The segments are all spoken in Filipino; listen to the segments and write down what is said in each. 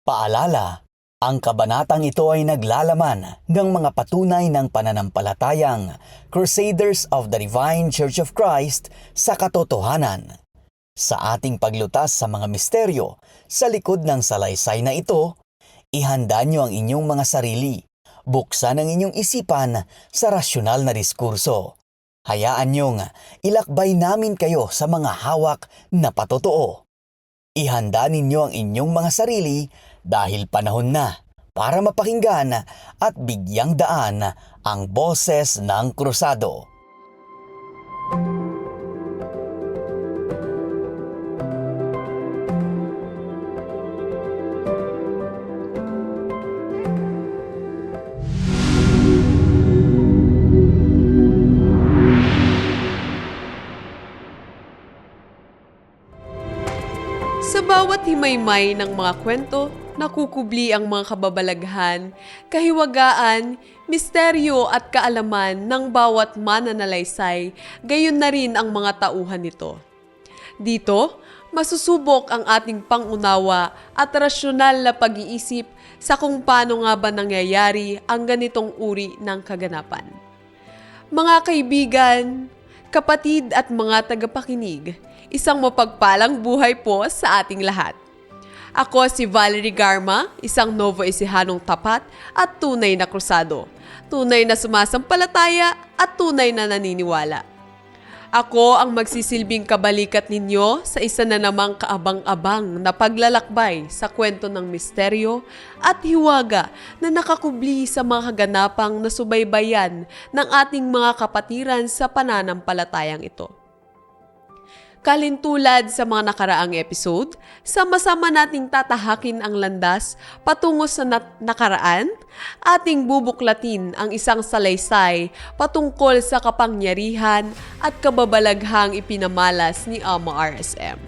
Paalala, ang kabanatang ito ay naglalaman ng mga patunay ng pananampalatayang Crusaders of the Divine Church of Christ sa katotohanan. Sa ating paglutas sa mga misteryo sa likod ng salaysay na ito, ihanda niyo ang inyong mga sarili. Buksan ang inyong isipan sa rasyonal na diskurso. Hayaan niyong ilakbay namin kayo sa mga hawak na patotoo. Ihanda ninyo ang inyong mga sarili dahil panahon na para mapakinggan at bigyang daan ang boses ng krusado. Sa bawat himaymay ng mga kwento, nakukubli ang mga kababalaghan, kahiwagaan, misteryo at kaalaman ng bawat mananalaysay, gayon na rin ang mga tauhan nito. Dito, masusubok ang ating pangunawa at rasyonal na pag-iisip sa kung paano nga ba nangyayari ang ganitong uri ng kaganapan. Mga kaibigan, kapatid at mga tagapakinig, isang mapagpalang buhay po sa ating lahat. Ako si Valerie Garma, isang Novo Ecihanong tapat at tunay na krusado. Tunay na sumasampalataya at tunay na naniniwala. Ako ang magsisilbing kabalikat ninyo sa isa na namang kaabang-abang na paglalakbay sa kwento ng misteryo at hiwaga na nakakubli sa mga kaganapang nasubaybayan ng ating mga kapatiran sa pananampalatayang ito. Kalintulad sa mga nakaraang episode, sama-sama nating tatahakin ang landas patungo sa nakaraan, ating bubuklatin ang isang salaysay patungkol sa kapangyarihan at kababalaghang ipinamalas ni Ama RSM.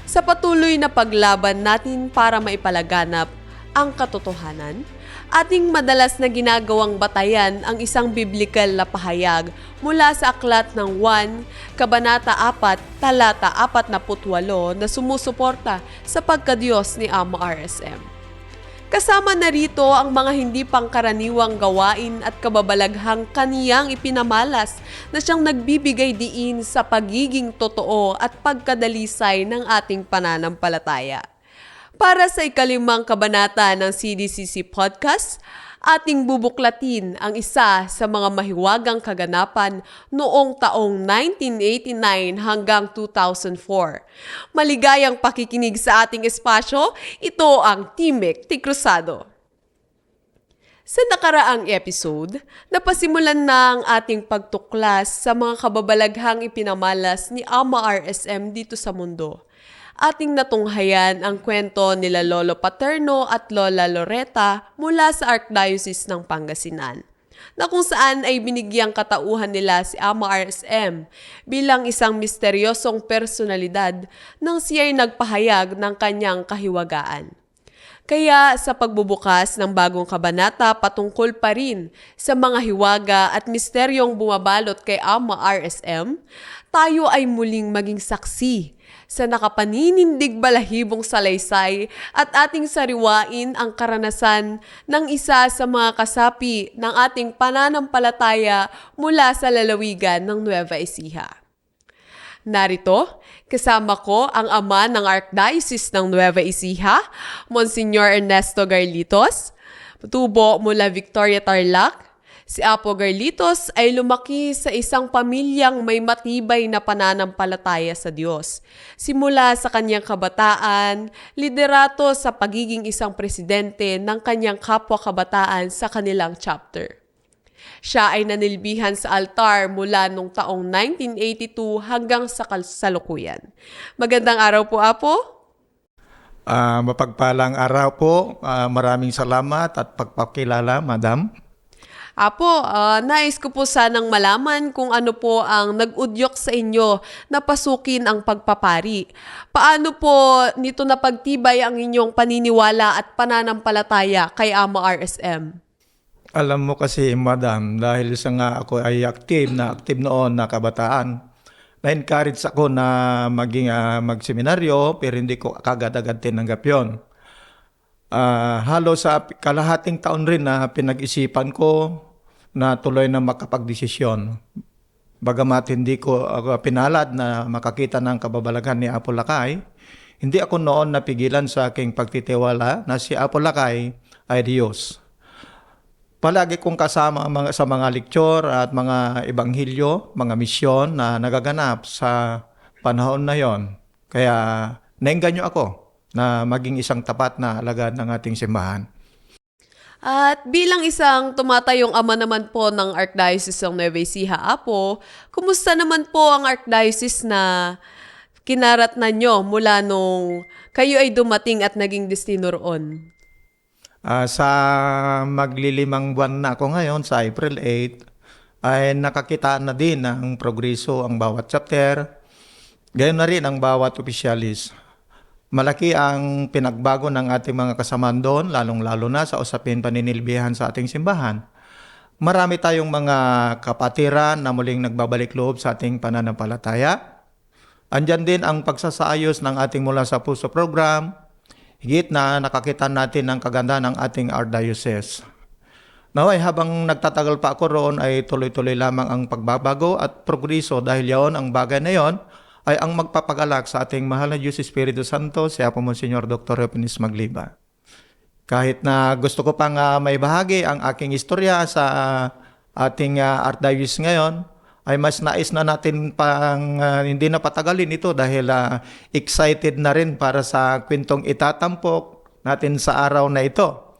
Sa patuloy na paglaban natin para maipalaganap ang katotohanan, ating madalas na ginagawang batayan ang isang biblikal na pahayag mula sa aklat ng 1, Kabanata 4, Talata 48 na sumusuporta sa pagkadiyos ni Ama RSM. Kasama na rito ang mga hindi pangkaraniwang gawain at kababalaghang kaniyang ipinamalas na siyang nagbibigay diin sa pagiging totoo at pagkadalisay ng ating pananampalataya. Para sa ikalimang kabanata ng CDCC Podcast, ating bubuklatin ang isa sa mga mahiwagang kaganapan noong taong 1989 hanggang 2004. Maligayang pakikinig sa ating espasyo, ito ang Timek ti Krusado. Sa nakaraang episode, napasimulan na ang ating pagtuklas sa mga kababalaghang ipinamalas ni Ama RSM dito sa mundo. Ating natunghayan ang kwento nila Lolo Paterno at Lola Loretta mula sa Archdiocese ng Pangasinan, na kung saan ay binigyang katauhan nila si Ama RSM bilang isang misteryosong personalidad nang siya'y nagpahayag ng kanyang kahiwagaan. Kaya sa pagbubukas ng bagong kabanata patungkol pa rin sa mga hiwaga at misteryong bumabalot kay Ama RSM, tayo ay muling maging saksi sa nakapaninindig balahibong salaysay at ating sariwain ang karanasan ng isa sa mga kasapi ng ating pananampalataya mula sa lalawigan ng Nueva Ecija. Narito, kasama ko ang ama ng Archdiocese ng Nueva Ecija, Monsignor Ernesto Garlitos, tubo mula Victoria, Tarlac. Si Apo Garlitos ay lumaki sa isang pamilyang may matibay na pananampalataya sa Diyos. Simula sa kanyang kabataan, liderato sa pagiging isang presidente ng kanyang kapwa-kabataan sa kanilang chapter. Siya ay nanilbihan sa altar mula noong taong 1982 hanggang sa kasalukuyan. Magandang araw po, Apo. Mapagpalang araw po. Maraming salamat at pagpakilala, Madam. Apo, nais ko po sanang malaman kung ano po ang nag-udyok sa inyo na pasukin ang pagpapari. Paano po nito napagtibay ang inyong paniniwala at pananampalataya kay Ama RSM? Alam mo kasi, Madam, dahil sa nga ako ay active noon na kabataan, na-encourage ako na maging magseminaryo pero hindi ko kagad-agad tinanggap yun. Halos sa kalahating taon rin na pinag-isipan ko na tuloy na makapagdesisyon. Bagamat hindi ko ako pinalad na makakita ng kababalaghan ni Apo Lakay, hindi ako noon napigilan sa aking pagtitiwala na si Apo Lakay ay Diyos. Palagi kong kasama sa mga lektur at mga ebanghilyo, mga misyon na nagaganap sa panahon na yon. Kaya naengganyo ako na maging isang tapat na alagad ng ating simbahan. At bilang isang tumatayong ama naman po ng Archdiocese ng Nueva Ecija, Apo, kumusta naman po ang Archdiocese na kinaratnan nyo mula nung kayo ay dumating at naging destino roon? Sa maglilimang buwan na ako ngayon, sa April 8, ay nakakita na din ng progreso ang bawat chapter, gayon na rin ang bawat opisyalis. Malaki ang pinagbago ng ating mga kasamaan doon, lalong-lalo na sa usapin paninilbihan sa ating simbahan. Marami tayong mga kapatiran na muling nagbabalik loob sa ating pananampalataya. Andyan din ang pagsasaayos ng ating Mula sa Puso program. Higit na nakakita natin ang kaganda ng ating Archdiocese. Naway habang nagtatagal pa ako roon ay tuloy-tuloy lamang ang pagbabago at progreso dahil yaon ang bagay na yon ay ang magpapagalak sa ating mahal na Diyos Espiritu Santo, si Apo Monsignor Dr. Epinis Magliba. Kahit na gusto ko pang may bahagi ang aking istorya sa ating Archdiocese ngayon, ay mas nais na natin pang hindi na patagalin ito dahil excited na rin para sa kwentong itatampok natin sa araw na ito.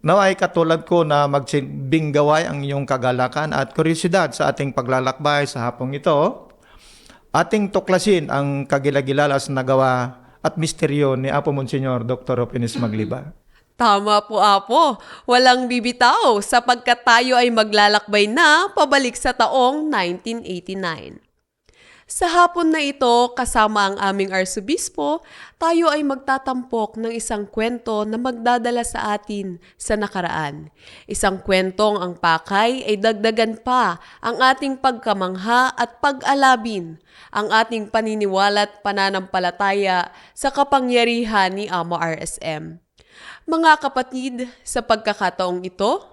Naway katulad ko na magsilbing gaway ang iyong kagalakan at kuryosidad sa ating paglalakbay sa hapong ito, ating tuklasin ang kagilagilalas na gawa at misteryo ni Apo Monsignor Dr. Epinis Magliba. Tama po, Apo. Walang bibitaw sapagkat tayo ay maglalakbay na pabalik sa taong 1989. Sa hapon na ito, kasama ang aming arsobispo, tayo ay magtatampok ng isang kwento na magdadala sa atin sa nakaraan. Isang kwentong ang pakay ay dagdagan pa ang ating pagkamangha at pag-alabin, ang ating paniniwala at pananampalataya sa kapangyarihan ni Ama RSM. Mga kapatid, sa pagkakataong ito,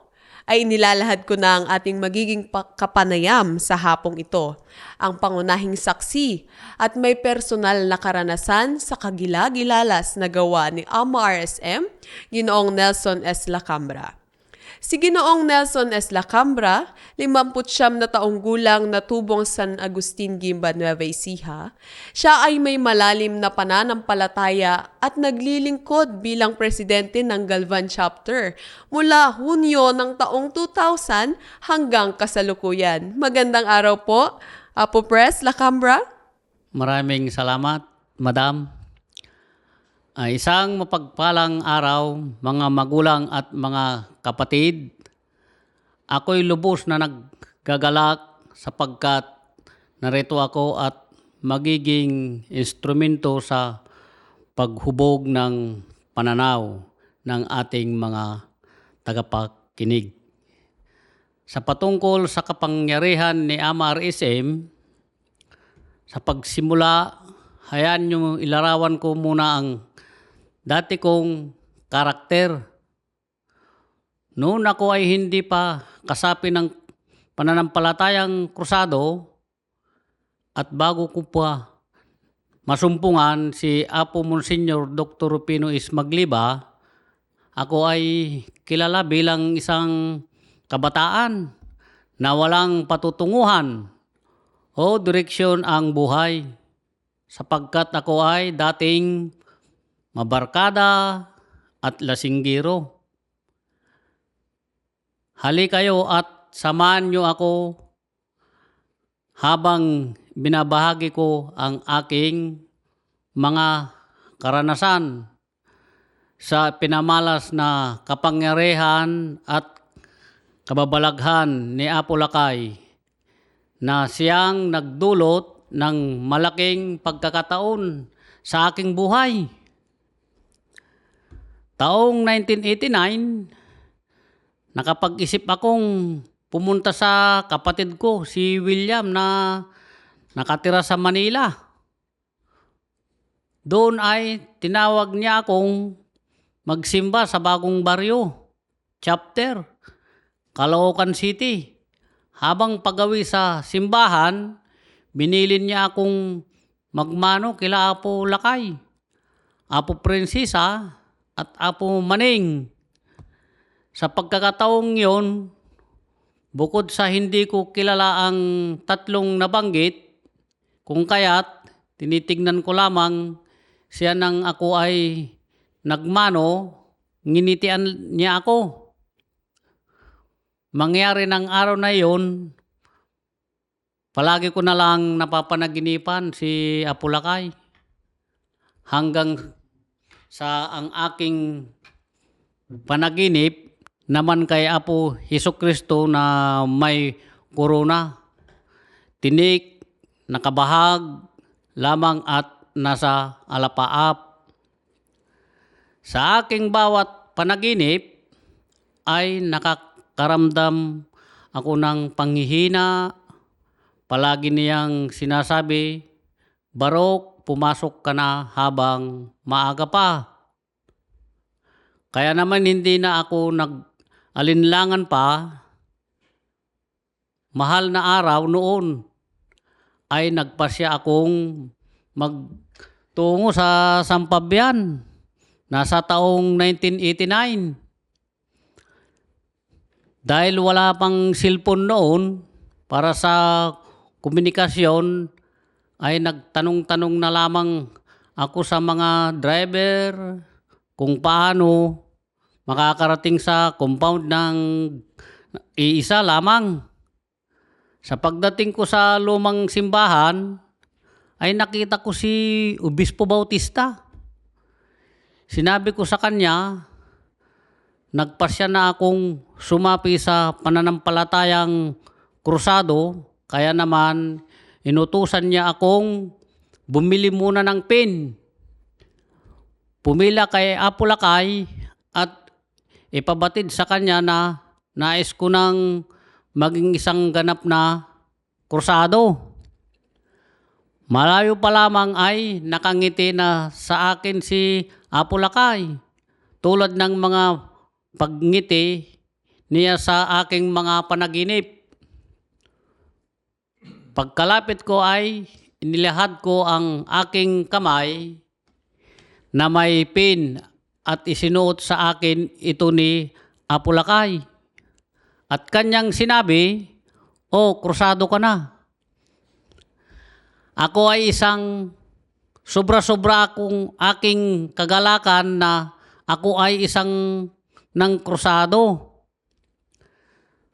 ay inilalahad ko na ang ating magiging kapanayam sa hapong ito, ang pangunahing saksi at may personal na karanasan sa kagilagilalas na gawa ni Ama RSM, Ginoong Nelson S. Lacambra. Si Ginoong Nelson S. Lacambra, 59 na taong gulang na tubong San Agustin Gimba, Nueva Ecija, siya ay may malalim na pananampalataya at naglilingkod bilang presidente ng Galvan Chapter mula Hunyo ng taong 2000 hanggang kasalukuyan. Magandang araw po, Apo Pres Lacambra. Maraming salamat, Madam. Isang mapagpalang araw, mga magulang at mga kapatid. Ako'y lubos na naggagalak sapagkat narito ako at magiging instrumento sa paghubog ng pananaw ng ating mga tagapakinig. Sa patungkol sa kapangyarihan ni Ama RSM, sa pagsimula, hayaan niyo ilarawan ko muna ang dati kong karakter. Noon ako ay hindi pa kasapi ng pananampalatayang krusado at bago ko pa masumpungan si Apo Monsignor Dr. Rufino S. Magliba, ako ay kilala bilang isang kabataan na walang patutunguhan o direksyon ang buhay sapagkat ako ay dating mabarkada at lasinggiro. Hali kayo at samahan niyo ako habang binabahagi ko ang aking mga karanasan sa pinamalas na kapangyarihan at kababalaghan ni Apo Lakay na siyang nagdulot ng malaking pagkakataon sa aking buhay. Taong 1989, nakapag-isip akong pumunta sa kapatid ko, si William, na nakatira sa Manila. Doon ay tinawag niya akong magsimba sa Bagong Baryo, chapter, Caloocan City. Habang pagawi sa simbahan, binilin niya akong magmano kila Apo Lakay, Apo Prinsesa at Apo Maning. Sa pagkakataong yon, bukod sa hindi ko kilala ang tatlong nabanggit, kung kaya't tinitignan ko lamang siya nang ako ay nagmano, nginitian niya ako. Mangyari ng araw na yon, palagi ko na lang napapanaginipan si Apo Lakay hanggang sa ang aking panaginip naman kay Apo Hesukristo na may korona. Tinik, nakabahag lamang at nasa alapaap. Sa aking bawat panaginip ay nakakaramdam ako ng panghihina. Palagi niyang sinasabi, "Barok, pumasok ka na habang maaga pa." Kaya naman hindi na ako nag-alinlangan pa. Mahal na araw noon ay nagpasya akong magtungo sa Sampabian. Nasa taong 1989. Dahil wala pang cellphone noon para sa komunikasyon, ay nagtanong-tanong na lamang ako sa mga driver kung paano makakarating sa compound ng iisa lamang. Sa pagdating ko sa lumang simbahan, ay nakita ko si Obispo Bautista. Sinabi ko sa kanya, nagpasya na akong sumapi sa pananampalatayang krusado, kaya naman inutusan niya akong bumili muna ng pin. Pumila kay Apo Lakay at ipabatid sa kanya na nais ko nang maging isang ganap na krusado. Malayo pa lamang ay nakangiti na sa akin si Apo Lakay, tulad ng mga pagngiti niya sa aking mga panaginip. Pagkalapit ko ay inilahad ko ang aking kamay na may pin at isinuot sa akin ito ni Apo Lakay. At kanyang sinabi, "Oh, krusado ka na." Ako ay isang sobra-sobra akong aking kagalakan na ako ay isang ng krusado.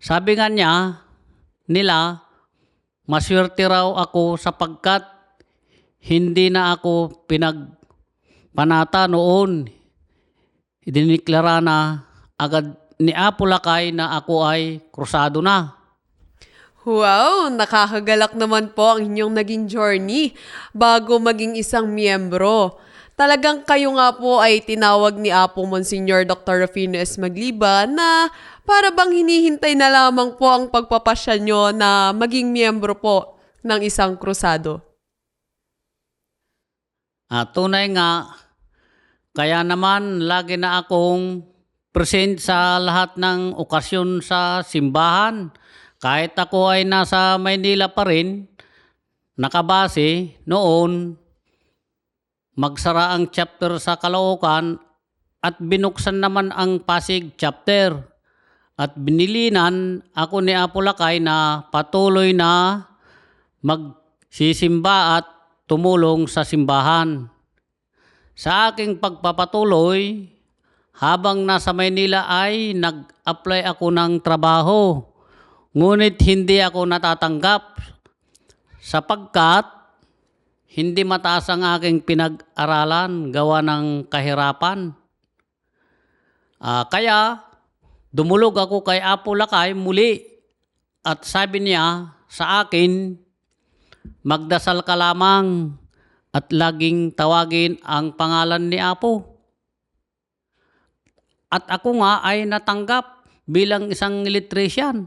Sabi nga nila, maswerte raw ako sapagkat hindi na ako pinagpanata noon. Idiniklara na agad ni Apo Lakay na ako ay krusado na. Wow, nakakagalak naman po ang inyong naging journey bago maging isang miyembro. Talagang kayo nga po ay tinawag ni Apo Monsignor Dr. Rufino S. Magliba na para bang hinihintay na lamang po ang pagpapasya nyo na maging miyembro po ng isang krusado. Tunay nga, kaya naman lagi na akong present sa lahat ng okasyon sa simbahan. Kahit ako ay nasa Maynila pa rin, nakabase noon, magsara ang chapter sa Caloocan at binuksan naman ang Pasig chapter. At binilinan ako ni Apo Lakay na patuloy na magsisimba at tumulong sa simbahan. Sa aking pagpapatuloy, habang nasa Maynila ay nag-apply ako ng trabaho. Ngunit hindi ako natatanggap sapagkat hindi mataas ang aking pinag-aralan gawa ng kahirapan. Kaya dumulog ako kay Apo Lakay muli at sabi niya sa akin, magdasal ka lamang at laging tawagin ang pangalan ni Apo. At ako nga ay natanggap bilang isang electrician.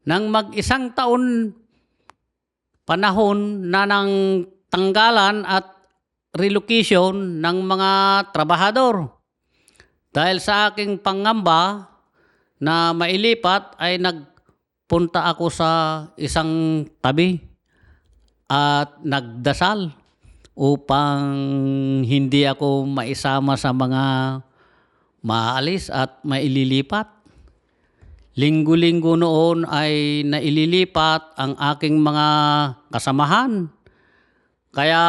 Nang mag-isang taon panahon na ng tanggalan at relocation ng mga trabahador. Dahil sa aking pangamba na mailipat ay nagpunta ako sa isang tabi at nagdasal upang hindi ako maisama sa mga maalis at maililipat. Linggo-linggo noon ay naililipat ang aking mga kasamahan. Kaya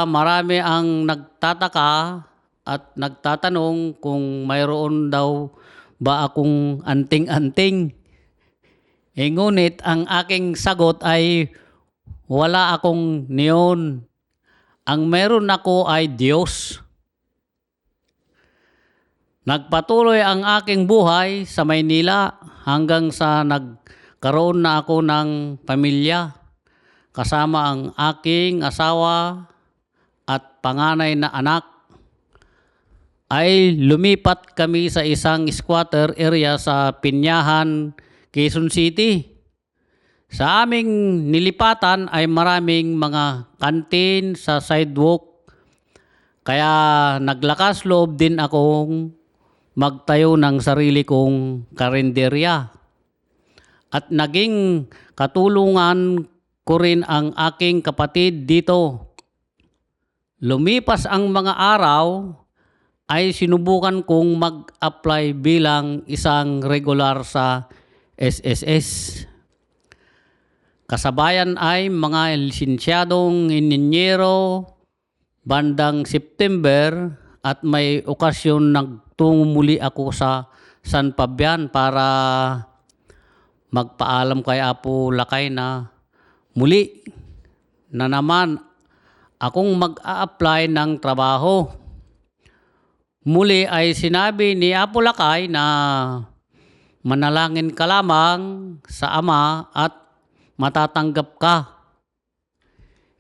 marami ang nagtataka at nagtatanong kung mayroon daw ba akong anting-anting. Ngunit ang aking sagot ay wala akong niyon. Ang meron ako ay Diyos. Nagpatuloy ang aking buhay sa Maynila hanggang sa nagkaroon na ako ng pamilya kasama ang aking asawa at panganay na anak. Ay lumipat kami sa isang squatter area sa Pinyahan, Quezon City. Sa aming nilipatan ay maraming mga kantin sa sidewalk. Kaya naglakas loob din akong magtayo ng sarili kong karinderya. At naging katulungan ko rin ang aking kapatid dito. Lumipas ang mga araw ay sinubukan kong mag-apply bilang isang regular sa SSS. Kasabayan ay mga lisensyadong inhinyero bandang September at may okasyon nagtungo muli ako sa San Fabian para magpaalam kay Apo Lakay na muli na naman akong mag-a-apply ng trabaho. Muli ay sinabi ni Apo Lakay na manalangin ka lamang sa Ama at matatanggap ka.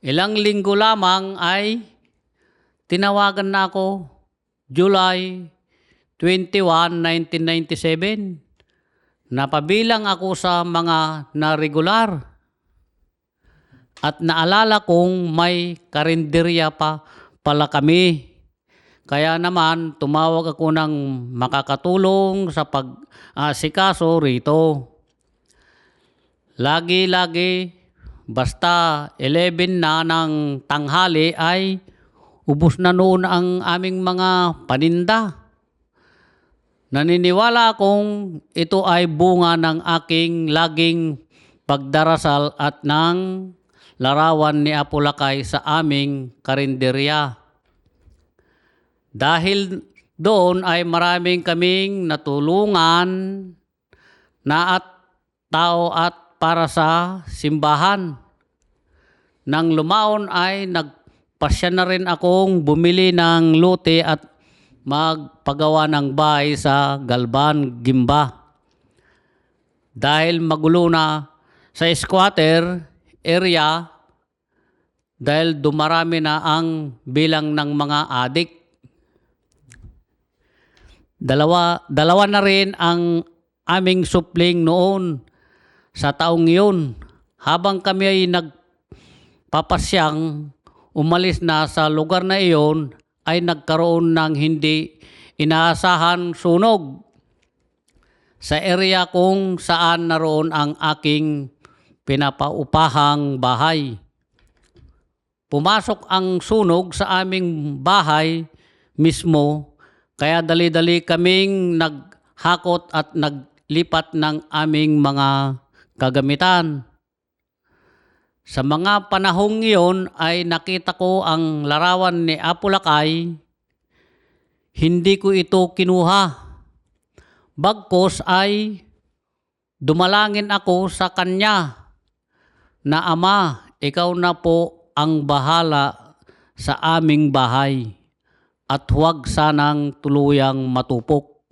Ilang linggo lamang ay tinawagan na ako, July 21, 1997. Napabilang ako sa mga na-regular. At naalala kong may karinderya pa pala kami. Kaya naman tumawag ako ng makakatulong sa pag-asikaso rito. Lagi-lagi, basta 11 na ng tanghali ay ubos na noon ang aming mga paninda. Naniniwala akong ito ay bunga ng aking laging pagdarasal at ng larawan ni Apo Lakay sa aming karinderya. Dahil doon ay maraming kaming natulungan na at tao at para sa simbahan. Nang lumaon ay nagpasya na rin akong bumili ng lote at magpagawa ng bahay sa Galban, Gimba. Dahil magulo na sa squatter area dahil dumarami na ang bilang ng mga adik. Dalawa na rin ang aming supling noon sa taong iyon. Habang kami ay nagpapasyang umalis na sa lugar na iyon, ay nagkaroon ng hindi inaasahan sunog sa area kung saan naroon ang aking pinapaupahang bahay. Pumasok ang sunog sa aming bahay mismo. Kaya dali-dali kaming naghakot at naglipat ng aming mga kagamitan. Sa mga panahong iyon ay nakita ko ang larawan ni Apo Lakay. Hindi ko ito kinuha. Bagkos ay dumalangin ako sa kanya na Ama, ikaw na po ang bahala sa aming bahay. At huwag sanang tuluyang matupok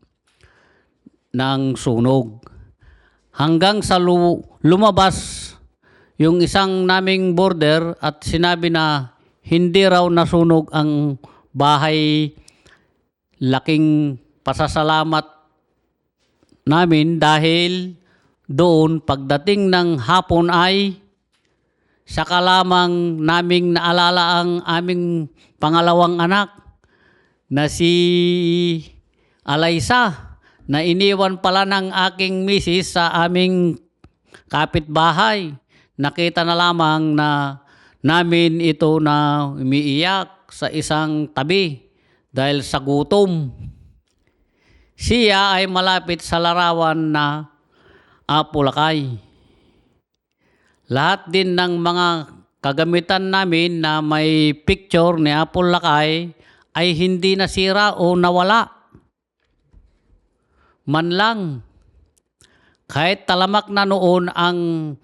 ng sunog. Hanggang sa lumabas yung isang naming border at sinabi na hindi raw nasunog ang bahay. Laking pasasalamat namin dahil doon pagdating ng hapon ay saka lamang naming naalala ang aming pangalawang anak na si Alaysa na iniwan pala ng aking misis sa aming kapitbahay. Nakita na lamang na namin ito na umiiyak sa isang tabi dahil sa gutom. Siya ay malapit sa larawan na Apulakay. Lahat din ng mga kagamitan namin na may picture ni Apulakay ay hindi nasira o nawala. Man lang. Kahit talamak na noon ang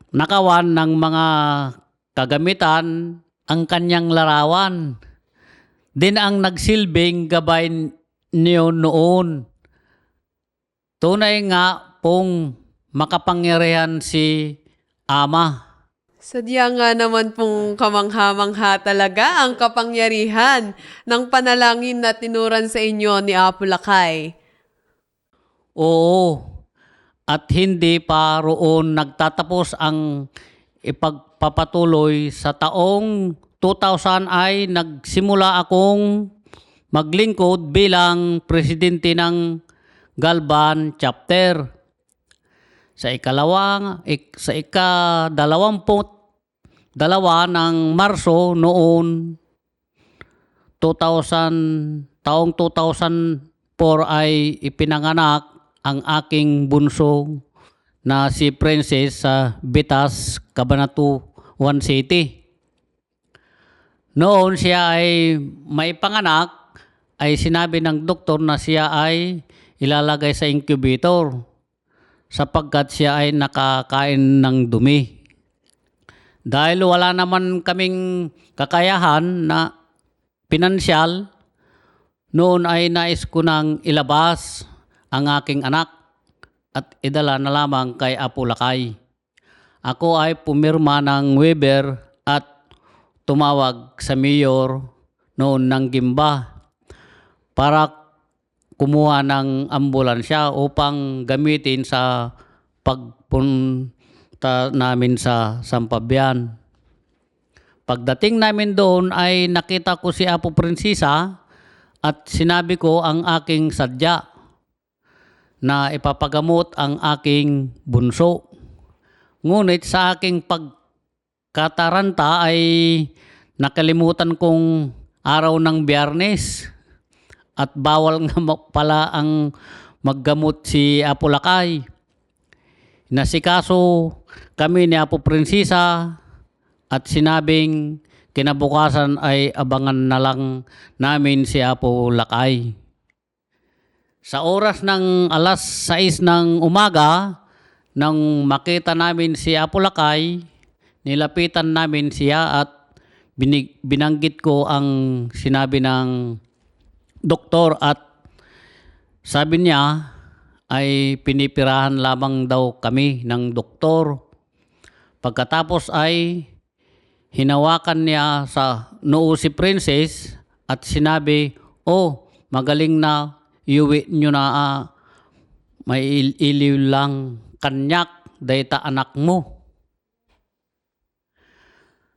nakawan ng mga kagamitan ang kanyang larawan. Din ang nagsilbing gabay niyo noon. Tunay nga pong makapangyarihan si Ama. Sadya nga naman pong kamangha-mangha talaga ang kapangyarihan ng panalangin na tinuran sa inyo ni Apulakay. Oo. At hindi pa roon nagtatapos ang ipagpapatuloy. Sa taong 2000 ay nagsimula akong maglingkod bilang presidente ng Galban Chapter. Sa ikadalawamput-dalawa ng Marso noon, taong 2004 ay ipinanganak ang aking bunso na si Princess sa Bitas, Cabanatuan City. Noon siya ay may panganak, ay sinabi ng doktor na siya ay ilalagay sa incubator sapagkat siya ay nakakain ng dumi. Dahil wala naman kaming kakayahan na pinansyal, noon ay nais ko nang ilabas ang aking anak at idala na lamang kay Apulakay. Ako ay pumirma ng waiver at tumawag sa mayor noon ng Gimba para kumuha ng ambulansya upang gamitin sa pagpunta namin sa Sampabian. Pagdating namin doon ay nakita ko si Apo Prinsesa at sinabi ko ang aking sadya na ipapagamot ang aking bunso. Ngunit sa aking pagkataranta ay nakalimutan kong araw ng Biyernes at bawal nga pala ang maggamot si Apulakay. Nasikaso kami ni Apo Prinsesa at sinabing kinabukasan ay abangan na lang namin si Apulakay. Sa oras ng alas 6 ng umaga, nang makita namin si Apulakay, nilapitan namin siya at binanggit ko ang sinabi ng doktor at sabi niya ay pinipirahan lamang daw kami ng doktor. Pagkatapos ay hinawakan niya sa noo si Princess at sinabi, "Oh, magaling na, iuwi nyo na, may iliw lang kanyak, dayta anak mo."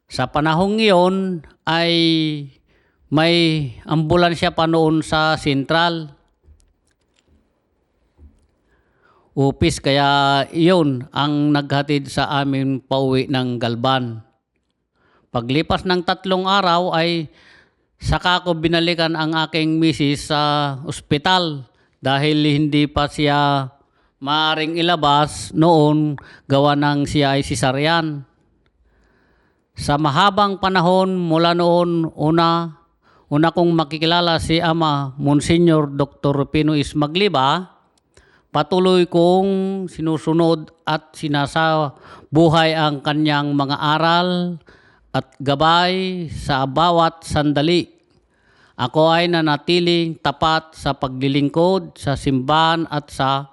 Sa panahong iyon ay may ambulansya pa noon sa Sentral Upis, kaya iyon ang naghatid sa amin pauwi ng Galban. Paglipas ng 3 araw ay saka ko binalikan ang aking misis sa ospital dahil hindi pa siya maaring ilabas noon gawa ng siya ay cesarean. Sa mahabang panahon mula noon, una kong makikilala si Ama Monsignor Dr. Pino Ismagliba, patuloy kong sinusunod at sinasabuhay ang kanyang mga aral at gabay sa bawat sandali. Ako ay nanatiling tapat sa paglilingkod sa simbahan at sa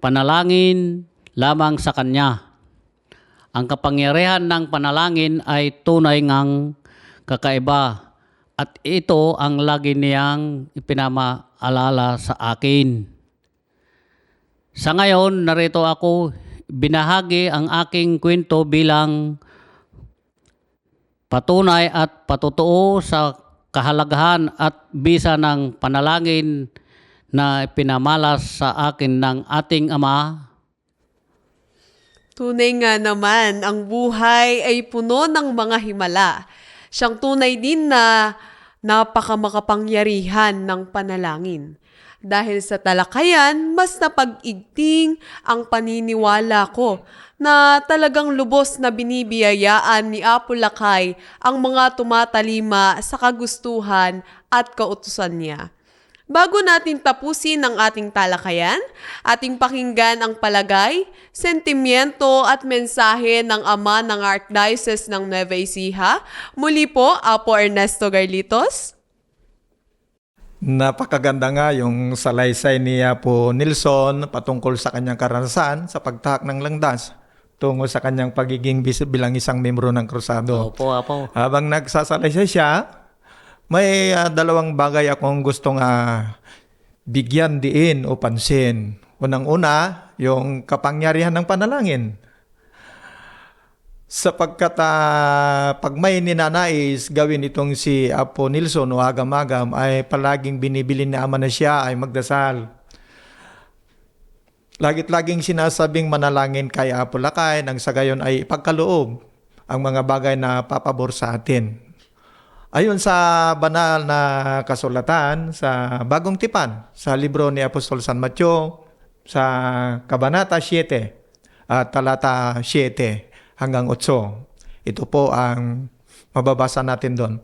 panalangin lamang sa Kanya. Ang kapangyarihan ng panalangin ay tunay ngang kakaiba at ito ang lagi niyang ipinamaalala sa akin. Sa ngayon, narito ako binahagi ang aking kwento bilang patunay at patutuo sa kahalagahan at bisa ng panalangin na pinamalas sa akin ng ating Ama. Tunay nga naman, ang buhay ay puno ng mga himala. Siyang tunay din na napakamakapangyarihan ng panalangin. Dahil sa talakayan, mas napag-igting ang paniniwala ko na talagang lubos na binibiyayaan ni Apo Lakay ang mga tumatalima sa kagustuhan at kautusan niya. Bago natin tapusin ang ating talakayan, ating pakinggan ang palagay, sentimiento at mensahe ng Ama ng Archdiocese ng Nueva Ecija. Muli po, Apo Ernesto Garlitos. Napakaganda nga yung salaysay ni Apo Nilson patungkol sa kanyang karanasan sa pagtahak ng landas tungo sa kanyang pagiging bilang isang membro ng krusado. Opo, Apo. Habang nagsasalaysay siya, may dalawang bagay akong gustong bigyan diin o pansin. Unang-una, yung kapangyarihan ng panalangin. Sapagkat pag may ninanais gawin itong si Apo Nilson o agam-agam ay palaging binibilin ni Ama na siya ay magdasal. Lagit-laging sinasabing manalangin kay Apo Lakay nang sa gayon ay ipagkaloob ang mga bagay na papabor sa atin. Ayon sa banal na kasulatan sa Bagong Tipan, sa libro ni Apostol San Mateo, sa Kabanata 7 at talata 7 hanggang 8. Ito po ang mababasa natin doon.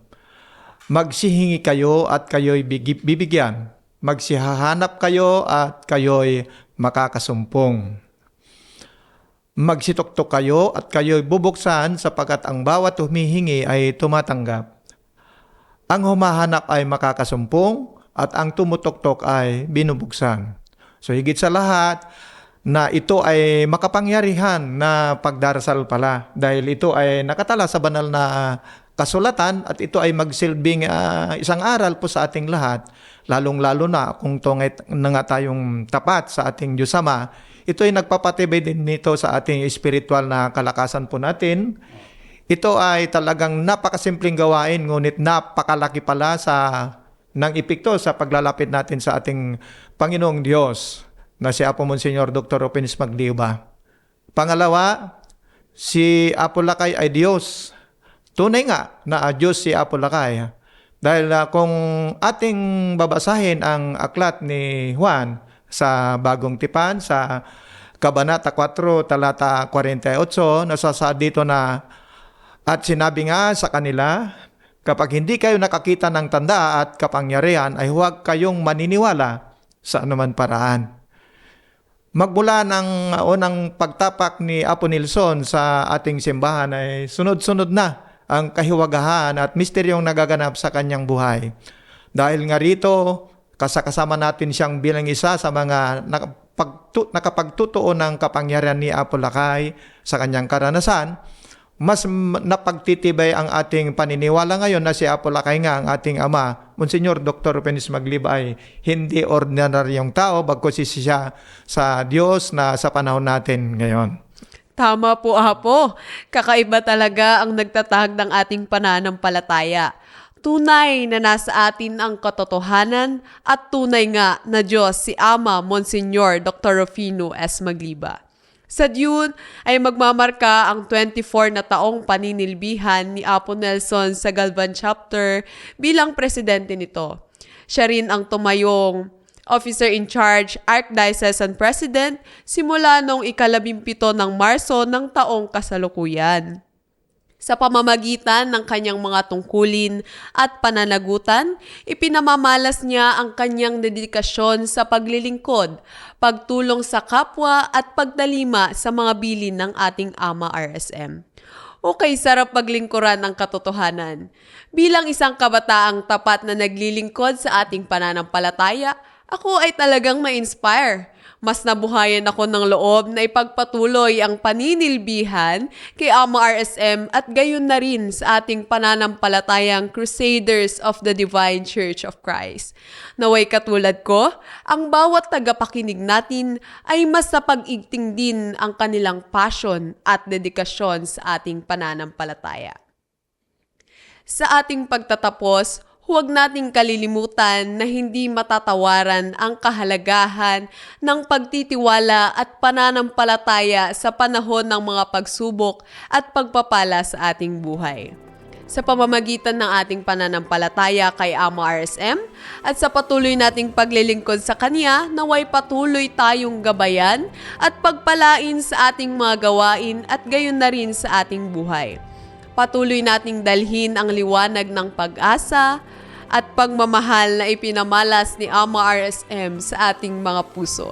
Magsihingi kayo at kayo'y bibigyan. Magsihahanap kayo at kayo'y makakasumpong. Magsituktok kayo at kayo'y bubuksan sapagkat ang bawat humihingi ay tumatanggap. Ang humahanap ay makakasumpong at ang tumutoktok ay binubuksan. So higit sa lahat na ito ay makapangyarihan na pagdarasal pala dahil ito ay nakatala sa banal na kasulatan at ito ay magsilbing isang aral po sa ating lahat, lalong-lalo na kung tungay na nga tayong tapat sa ating Diyos Ama. Ito ay nagpapatibay din nito sa ating spiritual na kalakasan po natin. Ito ay talagang napakasimpleng gawain ngunit napakalaki pala ng epekto sa paglalapit natin sa ating Panginoong Diyos na si Apo Monsignor Dr. Openis Magliuba. Pangalawa, si Apo Lakay ay Diyos. Tunay nga na Diyos si Apo Lakay. Dahil kung ating babasahin ang aklat ni Juan sa Bagong Tipan, sa Kabanata 4, talata 48, nasasaad dito na at sinabi nga sa kanila, kapag hindi kayo nakakita ng tanda at kapangyarihan, ay huwag kayong maniniwala sa anuman paraan. Magmula ng unang pagtapak ni Apo Nilson sa ating simbahan ay sunod-sunod na ang kahiwagahan at misteryong nagaganap sa kanyang buhay. Dahil nga rito, kasama natin siyang bilang isa sa mga nakapagtutuo ng kapangyarihan ni Apo Lakay sa kanyang karanasan. Mas napagtitibay ang ating paniniwala ngayon na si Apo Lakay nga ang ating Ama, Monsignor Dr. Openis Magliuba ay hindi ordinaryong tao, bagkus siya sa Diyos na sa panahon natin ngayon. Tama po, Apo. Kakaiba talaga ang nagtatag ng ating pananampalataya. Tunay na nasa atin ang katotohanan at tunay nga na Diyos si Ama Monsignor Dr. Rufino S. Magliuba. Sa June ay magmamarka ang 24 na taong paninilbihan ni Apo Nelson sa Galvan Chapter bilang presidente nito. Siya rin ang tumayong Officer in Charge, Archdiocesan President, simula noong 17 ng Marso ng taong kasalukuyan. Sa pamamagitan ng kanyang mga tungkulin at pananagutan, ipinamamalas niya ang kanyang dedikasyon sa paglilingkod, pagtulong sa kapwa at pagdalima sa mga bilin ng ating Ama RSM. Okay, sarap paglingkuran ng katotohanan. Bilang isang kabataang tapat na naglilingkod sa ating pananampalataya, ako ay talagang ma-inspire. Mas nabuhayan ako ng loob na ipagpatuloy ang paninilbihan kay Ama RSM at gayon na rin sa ating pananampalatayang Crusaders of the Divine Church of Christ. Naway katulad ko, ang bawat tagapakinig natin ay mas napag-igting din ang kanilang passion at dedikasyon sa ating pananampalataya. Sa ating pagtatapos, huwag nating kalilimutan na hindi matatawaran ang kahalagahan ng pagtitiwala at pananampalataya sa panahon ng mga pagsubok at pagpapala sa ating buhay. Sa pamamagitan ng ating pananampalataya kay Amo RSM at sa patuloy nating paglilingkod sa Kanya, naway patuloy tayong gabayan at pagpalain sa ating mga gawain at gayon na rin sa ating buhay. Patuloy nating dalhin ang liwanag ng pag-asa at pagmamahal na ipinamalas ni Ama RSM sa ating mga puso.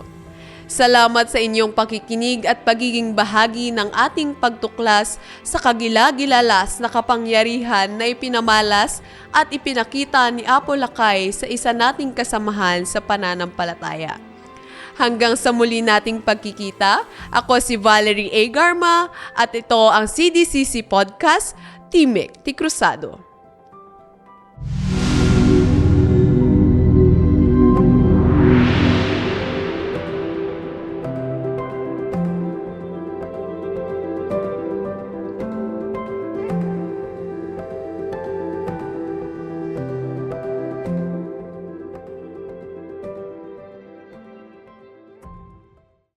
Salamat sa inyong pakikinig at pagiging bahagi ng ating pagtuklas sa kagila-gilalas na kapangyarihan na ipinamalas at ipinakita ni Apo Lakay sa isa nating kasamahan sa pananampalataya. Hanggang sa muli nating pagkikita, ako si Valerie A. Garma at ito ang CDCC Podcast, Timek Ti Cruzado.